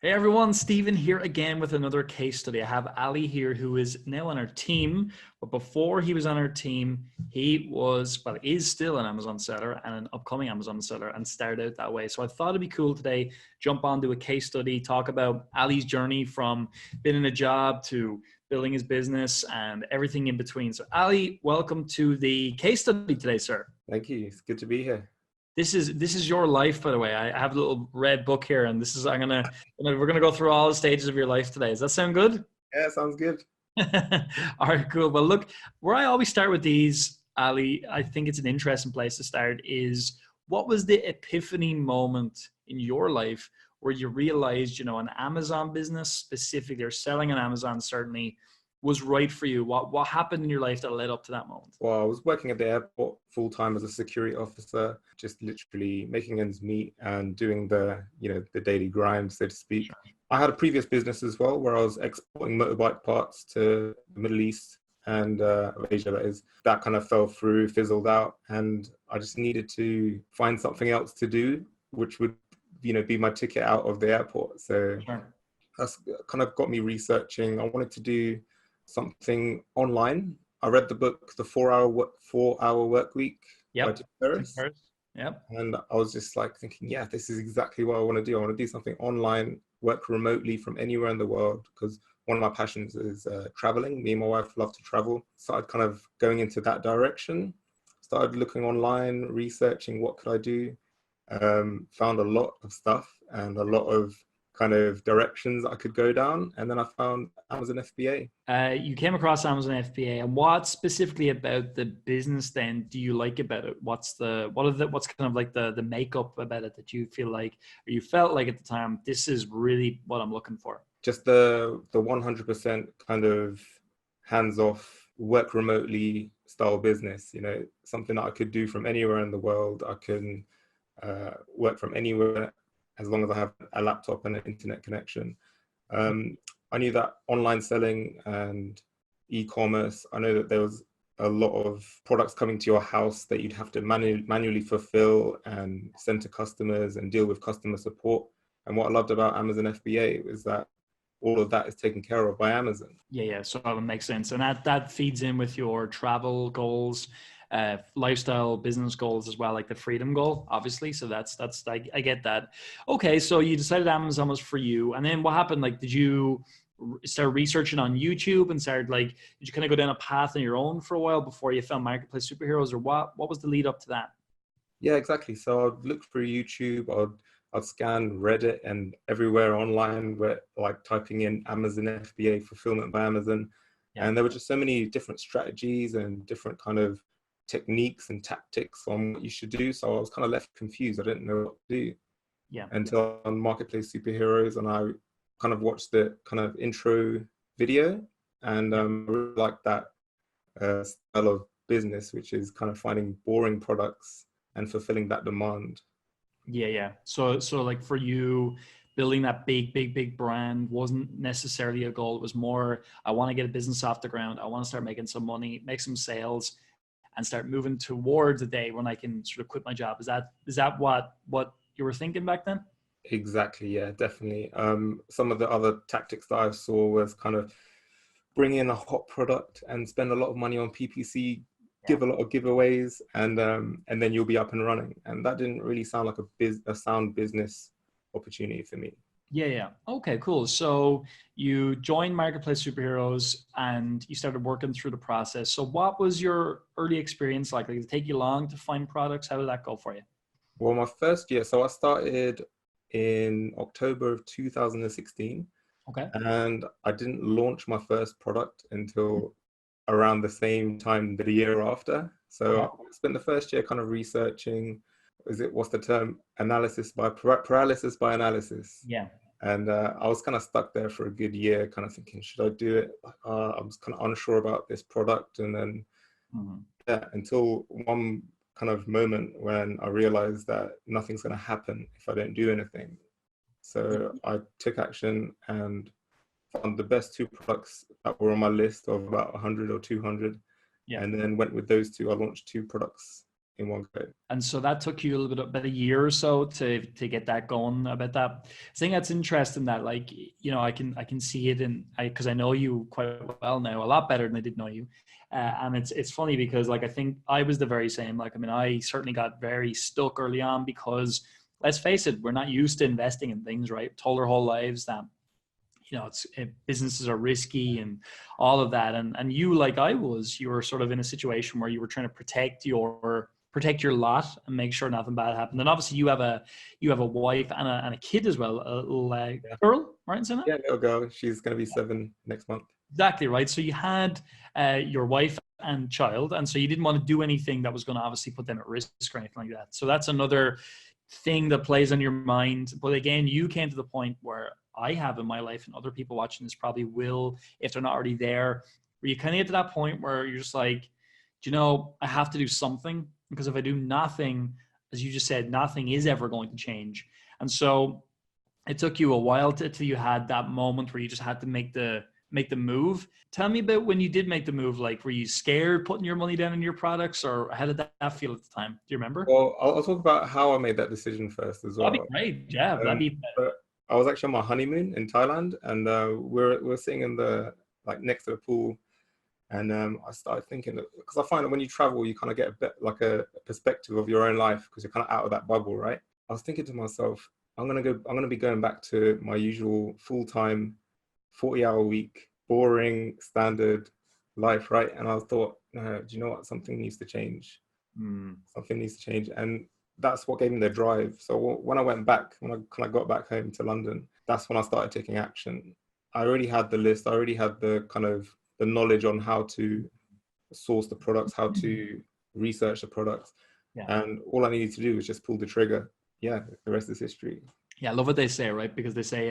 Hey everyone, Stephen here again with another case study. I have Ali here who is now on our team, but before he was on our team, is still an Amazon seller and an upcoming Amazon seller and started out that way. So I thought it'd be cool today, jump onto a case study, talk about Ali's journey from being in a job to building his business and everything in between. So Ali, welcome to the case study today, sir. Thank you. It's good to be here. This is your life, by the way. I have a little red book here, and we're gonna go through all the stages of your life today. Does that sound good? Yeah, sounds good. All right, cool. Well, look, where I always start with these, Ali, I think it's an interesting place to start. Is what was the epiphany moment in your life where you realized, an Amazon business specifically, or selling on Amazon certainly, was right for you? What happened in your life that led up to that moment? Well, I was working at the airport full time as a security officer, just literally making ends meet and doing the daily grind, so to speak. I had a previous business as well where I was exporting motorbike parts to the Middle East and Asia, that is. That kind of fell through, fizzled out, and I just needed to find something else to do, which would, be my ticket out of the airport. So Sure. that's kind of got me researching. I wanted to do something online. I read the book, The 4 Hour Work Week by Yep. Tim Ferriss. Yep. And I was just like thinking, yeah, this is exactly what I want to do. I want to do something online, work remotely from anywhere in the world, because one of my passions is traveling. Me and my wife love to travel. Started kind of going into that direction. Started looking online, researching what could I do. Found a lot of stuff and a lot of kind of directions I could go down. And then I found Amazon FBA. You came across Amazon FBA, and what specifically about the business then do you like about it? What's kind of like the makeup about it that you feel like, or you felt like at the time, this is really what I'm looking for? Just the 100% kind of hands-off, work remotely style business, something that I could do from anywhere in the world. I can work from anywhere as long as I have a laptop and an internet connection. I knew that online selling and e-commerce, I know that there was a lot of products coming to your house that you'd have to manually fulfill and send to customers and deal with customer support. And what I loved about Amazon FBA was that all of that is taken care of by Amazon. Yeah. So that makes sense. And that feeds in with your travel goals, lifestyle, business goals as well, like the freedom goal, obviously. So that's I get that. Okay. So you decided Amazon was for you. And then what happened? Like, did you start researching on YouTube and did you kind of go down a path on your own for a while before you found Marketplace Superheroes, or what was the lead up to that? Yeah, exactly. So I'd look through YouTube, I'd scan Reddit and everywhere online, where like typing in Amazon FBA fulfillment by Amazon. Yeah. And there were just so many different strategies and different kind of techniques and tactics on what you should do. So I was kind of left confused. I didn't know what to do Yeah. until on Marketplace Superheroes, and I kind of watched the kind of intro video, and I really liked that style of business, which is kind of finding boring products and fulfilling that demand. Yeah. So like for you, building that big brand wasn't necessarily a goal. It was more, I want to get a business off the ground. I want to start making some money, make some sales, and start moving towards a day when I can sort of quit my job. Is that what you were thinking back then? Exactly, yeah, definitely. Some of the other tactics that I saw was kind of bring in a hot product and spend a lot of money on PPC, Yeah. give a lot of giveaways, and then you'll be up and running. And that didn't really sound like a sound business opportunity for me. Yeah. Okay, cool. So you joined Marketplace Superheroes and you started working through the process. So what was your early experience like? Did it take you long to find products? How did that go for you? Well, my first year, so I started in October of 2016, Okay. and I didn't launch my first product until around the same time the year after. So Okay. I spent the first year kind of researching, what's the term? Analysis by paralysis by analysis. Yeah. And I was kind of stuck there for a good year, kind of thinking, should I do it? I was kind of unsure about this product. And then, Mhm. yeah, until one kind of moment when I realized that nothing's going to happen if I don't do anything. So I took action and found the best two products that were on my list of about 100 or 200, Yeah. and then went with those two. I launched two products in one go. And so that took you a little bit, about a year or so to get that going. About that, I think that's interesting. That, like, you know, I can see it because I know you quite well now, a lot better than I did know you. And it's funny because, like, I think I was the very same. Like, I mean, I certainly got very stuck early on because, let's face it, we're not used to investing in things, right? Told our whole lives that, you know, businesses are risky and all of that. And you, like I was, you were sort of in a situation where you were trying to protect your lot and make sure nothing bad happened. And obviously you have a wife and a kid as well, a little girl, right? Isn't it? Yeah, little girl. She's going to be 7 next month. Exactly right. So you had your wife and child, and so you didn't want to do anything that was going to obviously put them at risk or anything like that. So that's another thing that plays on your mind. But again, you came to the point where I have in my life, and other people watching this probably will, if they're not already there, where you kind of get to that point where you're just like, do you know, I have to do something, because if I do nothing, as you just said, nothing is ever going to change. And so it took you a while till you had that moment where you just had to make the move. Tell me about when you did make the move. Like, were you scared putting your money down in your products, or how did that feel at the time? Do you remember? Well, I'll talk about how I made that decision first as well. That'd be great. Yeah, that'd be. But I was actually on my honeymoon in Thailand, and we're sitting in the, like, next to the pool, and I started thinking that, because I find that when you travel, you kind of get a bit like a perspective of your own life, because you're kind of out of that bubble, right? I was thinking to myself, I'm gonna be going back to my usual full-time 40-hour week, boring standard life, right? And I thought, no, do you know what? Something needs to change. Something needs to change. And that's what gave me the drive. So when I went back, when I kind of got back home to London, that's when I started taking action. I already had the list. I already had the kind of the knowledge on how to source the products, how to research the products. Yeah. And all I needed to do was just pull the trigger. Yeah, the rest is history. Yeah, I love what they say, right? Because they say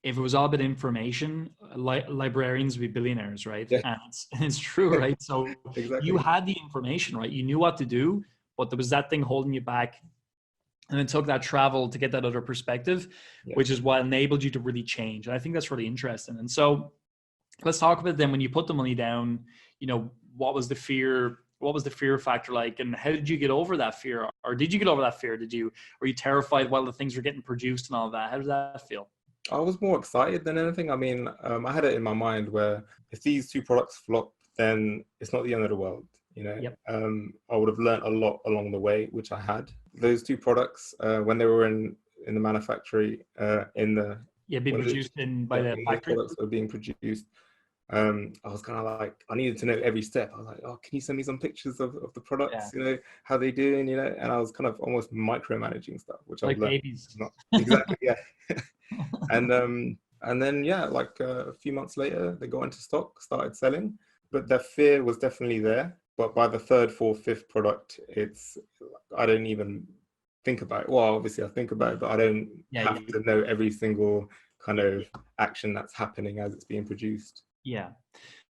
if it was all about information, librarians would be billionaires, right? Yeah. And it's true, right? So Exactly. You had the information, right? You knew what to do, but there was that thing holding you back. And it took that travel to get that other perspective, which is what enabled you to really change. And I think that's really interesting. And so let's talk about then when you put the money down, you know, what was the fear factor like, and how did you get over that fear? Or did you get over that fear? Were you terrified while the things were getting produced and all that? How did that feel? I was more excited than anything. I mean, I had it in my mind where if these two products flop, then it's not the end of the world. You know, Yep. I would have learned a lot along the way, which I had. Those two products, when they were in the manufactory, being produced by the factory. Products were being produced. I was kind of like, I needed to know every step. I was like, oh, can you send me some pictures of the products? You know, how they doing? You know, and I was kind of almost micromanaging stuff, which like I've learned. Babies. Not exactly, yeah. And then like a few months later, they got into stock, started selling, but the fear was definitely there. But by the third, fourth, fifth product, I don't even think about it. Well, obviously I think about it, but I don't have to know every single kind of action that's happening as it's being produced. Yeah.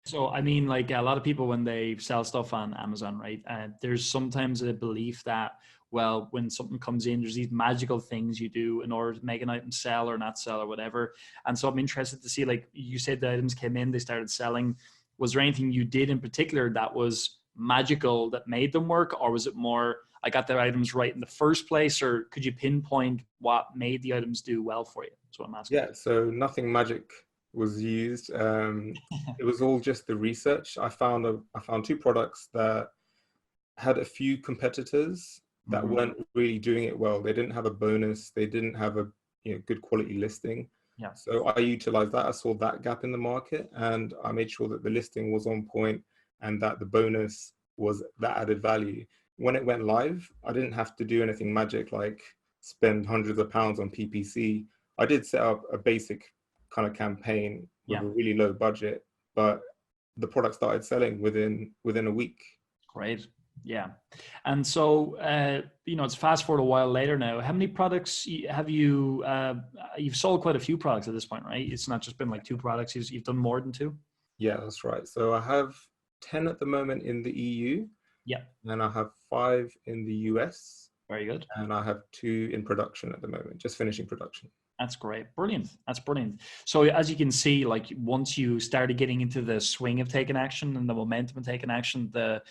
So, I mean, like a lot of people, when they sell stuff on Amazon, right, there's sometimes a belief that, well, when something comes in, there's these magical things you do in order to make an item sell or not sell or whatever. And so I'm interested to see, like you said, the items came in, they started selling. Was there anything you did in particular that was magical that made them work? Or was it more, I got the items right in the first place? Or could you pinpoint what made the items do well for you? That's what I'm asking. Yeah, so nothing magic was used. It was all just the research. I found two products that had a few competitors that weren't really doing it well. They didn't have a bonus. They didn't have a good quality listing. Yeah. So I utilized that. I saw that gap in the market, and I made sure that the listing was on point and that the bonus was that added value. When it went live, I didn't have to do anything magic like spend hundreds of pounds on PPC. I did set up a basic kind of campaign with a really low budget, but the product started selling within a week. Great. Yeah. And so, it's fast forward a while later now. How many products have you, you've sold quite a few products at this point, right? It's not just been like 2 products. You've done more than 2. Yeah, that's right. So I have 10 at the moment in the EU. Yeah. And I have 5 in the US. Very good. and I have 2 in production at the moment, just finishing production. That's great. Brilliant. That's brilliant. So as you can see, like once you started getting into the swing of taking action and the momentum of taking action, the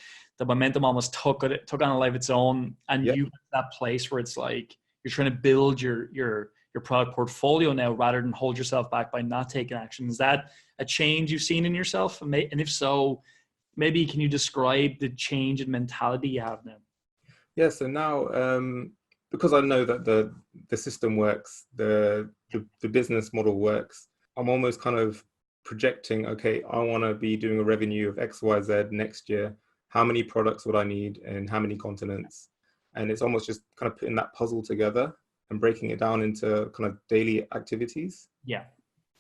momentum almost took on a life of its own. And Yeah. you that place where it's like you're trying to build your product portfolio now rather than hold yourself back by not taking action. Is that a change you've seen in yourself? And if so, maybe can you describe the change in mentality you have now? Yeah, so now because I know that the system works, the business model works, I'm almost kind of projecting, okay, I want to be doing a revenue of XYZ next year. How many products would I need and how many continents? And it's almost just kind of putting that puzzle together and breaking it down into kind of daily activities. Yeah.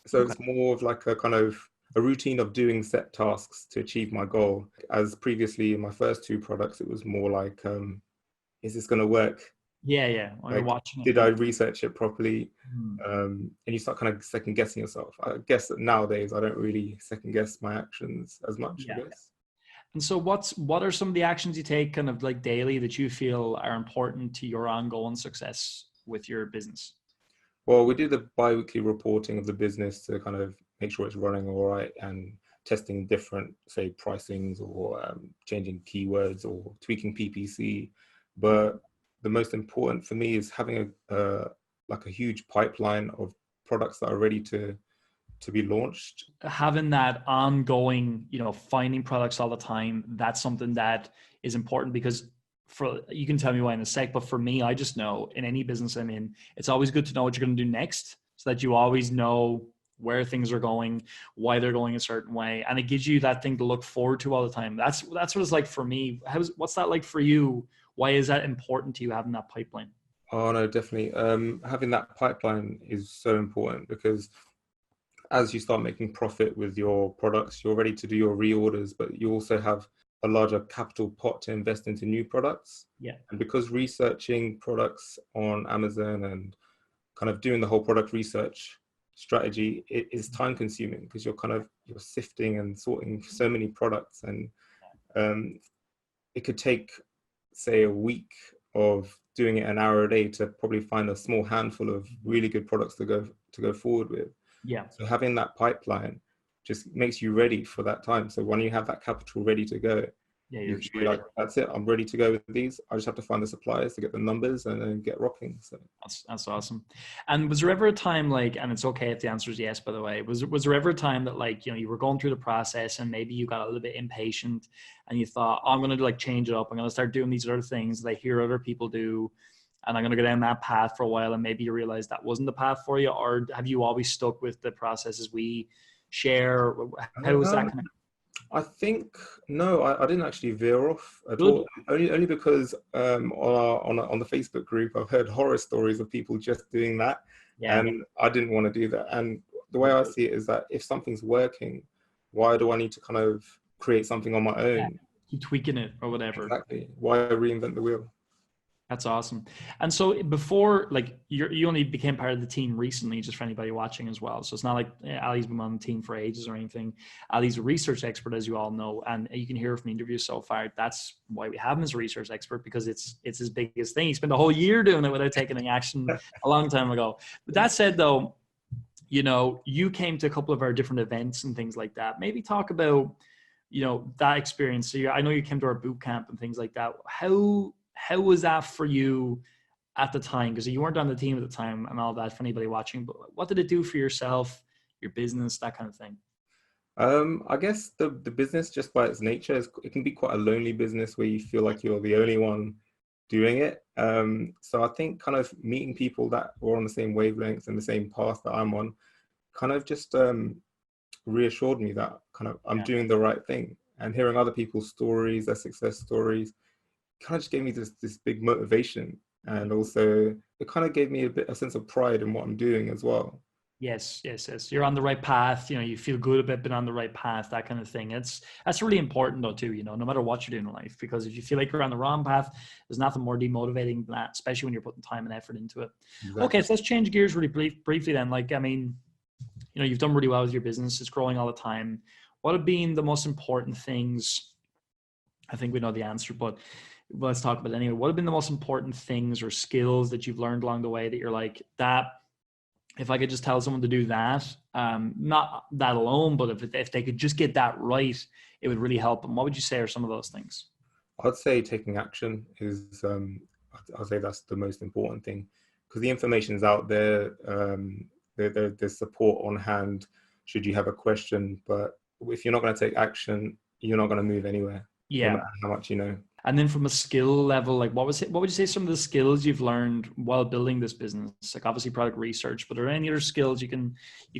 So Okay. it's more of like a kind of a routine of doing set tasks to achieve my goal. As previously in my first 2 products, it was more like, is this going to work? Yeah. Well, you're Like, watching it. did Yeah. I research it properly? Hmm. And you start kind of second guessing yourself. I guess that nowadays I don't really second guess my actions as much, I Yeah. guess. And so what are some of the actions you take kind of like daily that you feel are important to your ongoing success with your business? Well, we do the bi-weekly reporting of the business to kind of make sure it's running all right and testing different, say, pricings or changing keywords or tweaking PPC. But the most important for me is having like a huge pipeline of products that are ready to be launched. Having that ongoing, finding products all the time, that's something that is important because you can tell me why in a sec, but for me, I just know in any business I'm in, it's always good to know what you're going to do next so that you always know where things are going, why they're going a certain way. And it gives you that thing to look forward to all the time. That's what it's like for me. What's that like for you? Why is that important to you having that pipeline? Oh no, definitely. Having that pipeline is so important because as you start making profit with your products, you're ready to do your reorders, but you also have a larger capital pot to invest into new products. Yeah. And because researching products on Amazon and kind of doing the whole product research strategy, it is time consuming because you're sifting and sorting so many products, and it could take, say, a week of doing it an hour a day to probably find a small handful of really good products to go forward with. Yeah. So having that pipeline just makes you ready for that time. So when you have that capital ready to go, Yeah, you you're can just be ready. like, that's it, I'm ready to go with these. I just have to find the suppliers to get the numbers and then get rocking. So That's awesome. And was there ever a time and it's okay if the answer is yes, by the way, was there ever a time that you were going through the process and maybe you got a little bit impatient and you thought, oh, I'm going to change it up. I'm going to start doing these other things that I hear other people do. And I'm going to go down that path for a while. And maybe you realize that wasn't the path for you, or have you always stuck with the processes we share? How was that kind of? I think no, I didn't actually veer off at Good. all. Only because on the Facebook group, I've heard horror stories of people just doing that, Yeah. and I didn't want to do that. And the way I see it is that if something's working, why do I need to kind of create something on my own? Keep tweaking it or whatever. Exactly. Why reinvent the wheel? That's awesome. And so before, you only became part of the team recently, just for anybody watching as well. So it's not like Ali's been on the team for ages or anything. Ali's a research expert, as you all know, and you can hear from the interview so far. That's why we have him as a research expert, because it's his biggest thing. He spent a whole year doing it without taking any action a long time ago. But that said, though, you came to a couple of our different events and things like that. Maybe talk about, that experience. So I know you came to our boot camp and things like that. How was that for you at the time? Because you weren't on the team at the time and all that for anybody watching, but what did it do for yourself, your business, that kind of thing? I guess the business, just by its nature, it can be quite a lonely business where you feel like you're the only one doing it. So I think kind of meeting people that were on the same wavelengths and the same path that I'm on kind of just reassured me that kind of I'm doing the right thing. And hearing other people's stories, their success stories, kind of just gave me this big motivation, and also it kind of gave me a sense of pride in what I'm doing as well. Yes. You're on the right path. You feel good about being on the right path, that kind of thing. That's really important though too, no matter what you're doing in life, because if you feel like you're on the wrong path, there's nothing more demotivating than that, especially when you're putting time and effort into it. Exactly. Okay. So let's change gears really briefly then. You've done really well with your business. It's growing all the time. What have been the most important things? I think we know the answer, but let's talk about it anyway. What have been the most important things or skills that you've learned along the way that you're like, that if I could just tell someone to do that, not that alone, but if they could just get that right, it would really help them. What would you say are some of those things? I'd say taking action is, I'd say that's the most important thing, because the information is out there. There's support on hand should you have a question, but if you're not going to take action, you're not going to move anywhere, no Yeah. matter how much you know. And then from a skill level, like what would you say some of the skills you've learned while building this business? Like obviously product research, but are there any other skills you can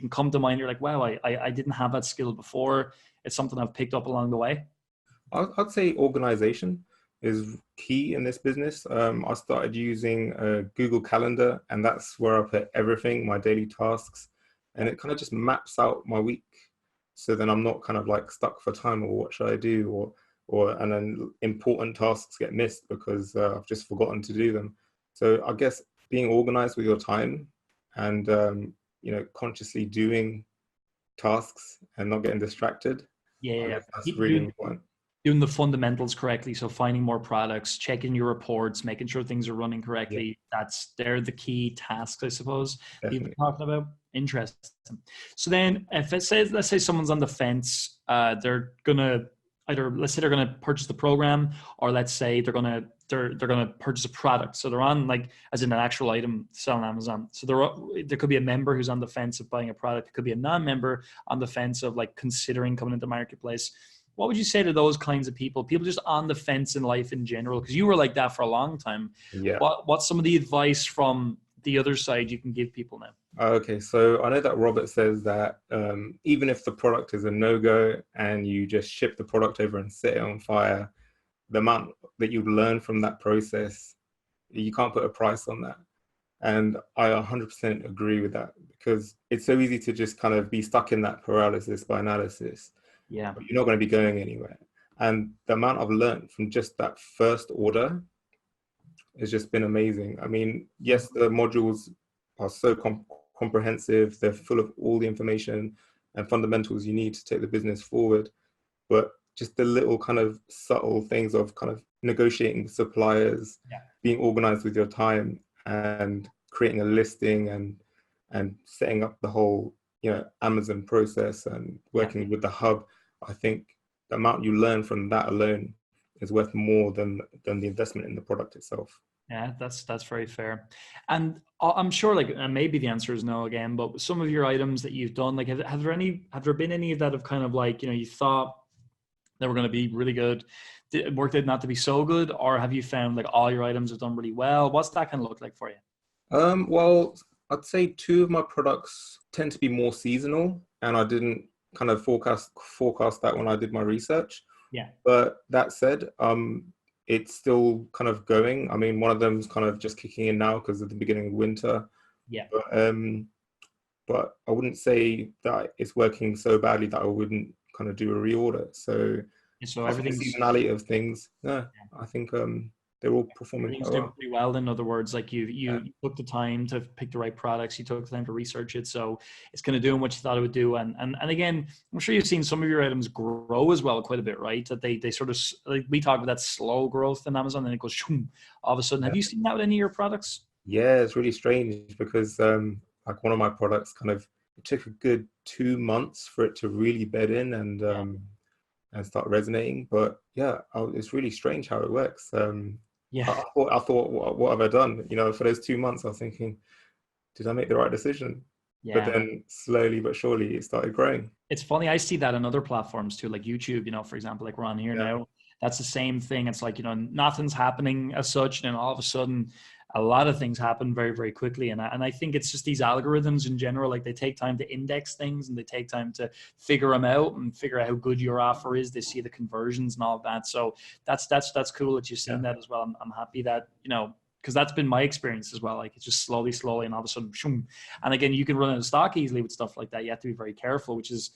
come to mind? You're like, wow, I didn't have that skill before. It's something I've picked up along the way. I'd say organization is key in this business. I started using Google Calendar, and that's where I put everything, my daily tasks, and it kind of just maps out my week. So then I'm not kind of like stuck for time, or what should I do, and then important tasks get missed because I've just forgotten to do them. So I guess being organized with your time and consciously doing tasks and not getting distracted, I Yeah. guess that's really important. Doing the fundamentals correctly. So finding more products, checking your reports, making sure things are running correctly. Yeah, They're the key tasks, I suppose, that you've been definitely. talking about. Interesting. So then if it says, let's say someone's on the fence, they're gonna either, let's say they're gonna purchase the program, or let's say they're gonna purchase a product. So they're on, like, as in an actual item to sell on Amazon. So there could be a member who's on the fence of buying a product. It could be a non-member on the fence of like considering coming into marketplace. What would you say to those kinds of people just on the fence in life in general? Because you were like that for a long time. Yeah. What's some of the advice from the other side you can give people now? Okay, so I know that Robert says that even if the product is a no-go and you just ship the product over and set it on fire, the amount that you learn from that process, you can't put a price on that. And I 100% agree with that, because it's so easy to just kind of be stuck in that paralysis by analysis. Yeah. But you're not going to be going anywhere. And the amount I've learned from just that first order has just been amazing. I mean, yes, the modules are so comprehensive. They're full of all the information and fundamentals you need to take the business forward. But just the little kind of subtle things of kind of negotiating with suppliers, being organized with your time, and creating a listing, and setting up the whole Amazon process and working with the hub. I think the amount you learn from that alone is worth more than the investment in the product itself. Yeah, that's very fair. And I'm sure, like, and maybe the answer is no again, but some of your items that you've done, like, have there been any that have kind of like, you thought they were going to be really good, worked out not to be so good, or have you found like all your items have done really well? What's that kind of look like for you? Well, I'd say two of my products tend to be more seasonal, and I didn't kind of forecast that when I did my research. Yeah. But that said, it's still kind of going. I mean, one of them's kind of just kicking in now because of the beginning of winter. Yeah. But I wouldn't say that it's working so badly that I wouldn't kind of do a reorder. So everything's the seasonality of things. No, I think they're all performing quite doing well. pretty well. In other words, like you took the time to pick the right products, you took the time to research it, so it's kind of doing what you thought it would do. And again, I'm sure you've seen some of your items grow as well quite a bit, right? That they sort of, like, we talk about that slow growth in Amazon, and it goes shoom, all of a sudden. Have you seen that with any of your products? Yeah, it's really strange because like one of my products it took a good 2 months for it to really bed in and start resonating. But yeah, it's really strange how it works. I thought, what have I done? For those 2 months, I was thinking, did I make the right decision? Yeah. But then slowly but surely it started growing. It's funny. I see that on other platforms too, like YouTube, for example, like we're on here now. That's the same thing. It's like, nothing's happening as such. And all of a sudden, a lot of things happen very, very quickly. And I think it's just these algorithms in general, like they take time to index things and they take time to figure them out and figure out how good your offer is. They see the conversions and all of that. So that's cool that you've seen that as well. I'm happy that, because that's been my experience as well. Like it's just slowly, and all of a sudden, shoom. And again, you can run out of stock easily with stuff like that. You have to be very careful, which is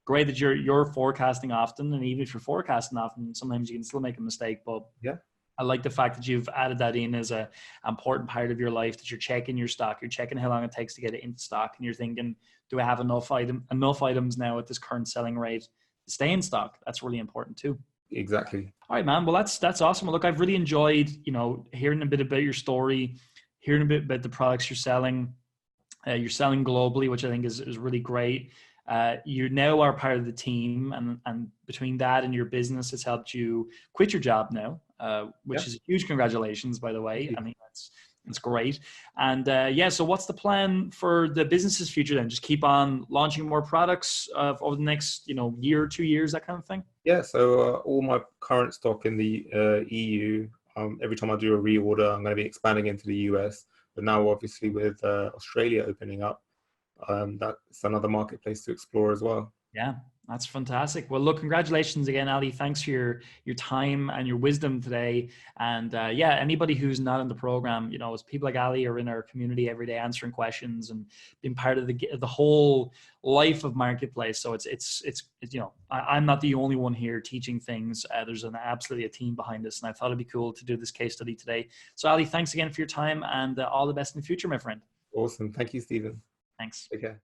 great that you're forecasting often. And even if you're forecasting often, sometimes you can still make a mistake. But yeah, I like the fact that you've added that in as an important part of your life, that you're checking your stock, you're checking how long it takes to get it into stock, and you're thinking, do I have enough items now at this current selling rate to stay in stock? That's really important too. Exactly. All right, man. Well, that's awesome. Well, look, I've really enjoyed, hearing a bit about your story, hearing a bit about the products you're selling. You're selling globally, which I think is really great. You now are part of the team, and between that and your business, it's helped you quit your job now, Yeah. which is a huge congratulations, by the Thank way. you. I mean, that's great. And yeah, so what's the plan for the business's future then? Just keep on launching more products over the next year or 2 years, that kind of thing. Yeah. So all my current stock in the EU, every time I do a reorder, I'm going to be expanding into the US. But now, obviously, with Australia opening up, that's another marketplace to explore as well. Yeah, that's fantastic. Well, look, congratulations again, Ali. Thanks for your time and your wisdom today. And yeah, anybody who's not in the program, as people like Ali are in our community every day answering questions and being part of the whole life of marketplace. So it's I'm not the only one here teaching things. There's absolutely a team behind us, and I thought it'd be cool to do this case study today. So Ali, thanks again for your time, and all the best in the future, my friend. Awesome. Thank you, Stephen. Thanks. Take care.